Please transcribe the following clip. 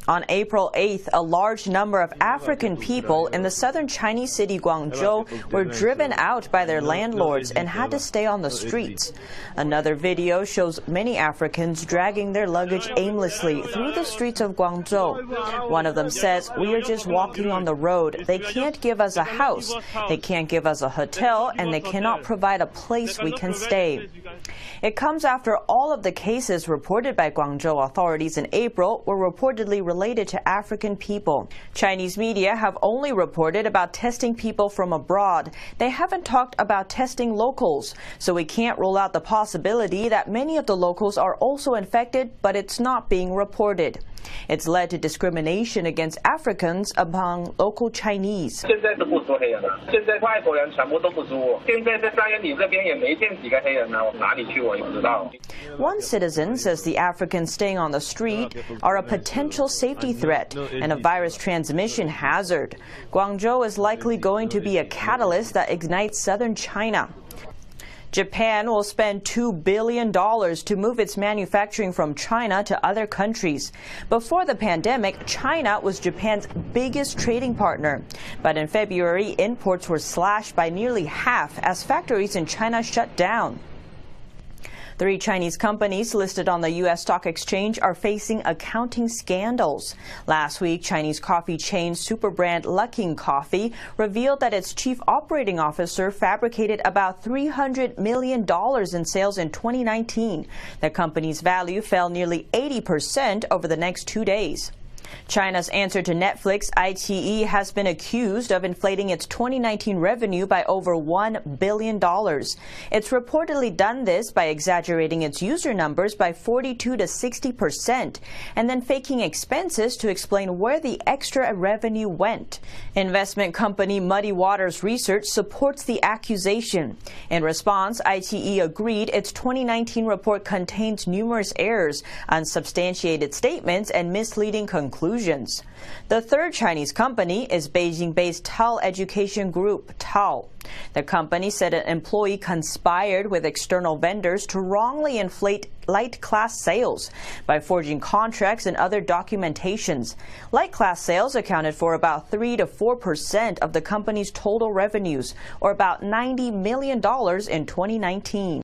On April 8th, a large number of African people in the southern Chinese city Guangzhou were driven out by their landlords and had to stay on the streets. Another video shows many Africans dragging their luggage aimlessly through the streets of Guangzhou. One of them says, "We are just walking on the road. They can't give us a house, they can't give us a hotel, and they cannot provide a place we can stay." It comes after all of the cases reported by Guangzhou authorities in April were reportedly related to African people. Chinese media have only reported about testing people from abroad. They haven't talked about testing locals, so we can't rule out the possibility that many of the locals are also infected, but it's not being reported. It's led to discrimination against Africans among local Chinese. One citizen says the Africans staying on the street are a potential safety threat and a virus transmission hazard. Guangzhou is likely going to be a catalyst that ignites southern China. Japan will spend $2 billion to move its manufacturing from China to other countries. Before the pandemic, China was Japan's biggest trading partner. But in February, imports were slashed by nearly half as factories in China shut down. 3 Chinese companies listed on the U.S. Stock Exchange are facing accounting scandals. Last week, Chinese coffee chain Superbrand Luckin Coffee revealed that its chief operating officer fabricated about $300 million in sales in 2019. The company's value fell nearly 80% over the next 2 days. China's answer to Netflix, iQIYI, has been accused of inflating its 2019 revenue by over $1 billion. It's reportedly done this by exaggerating its user numbers by 42 to 60% and then faking expenses to explain where the extra revenue went. Investment company Muddy Waters Research supports the accusation. In response, iQIYI agreed its 2019 report contains numerous errors, unsubstantiated statements, and misleading conclusions. The third Chinese company is Beijing-based TAL Education Group, TAL. The company said an employee conspired with external vendors to wrongly inflate light class sales by forging contracts and other documentations. Light class sales accounted for about 3 to 4% of the company's total revenues, or about $90 million in 2019.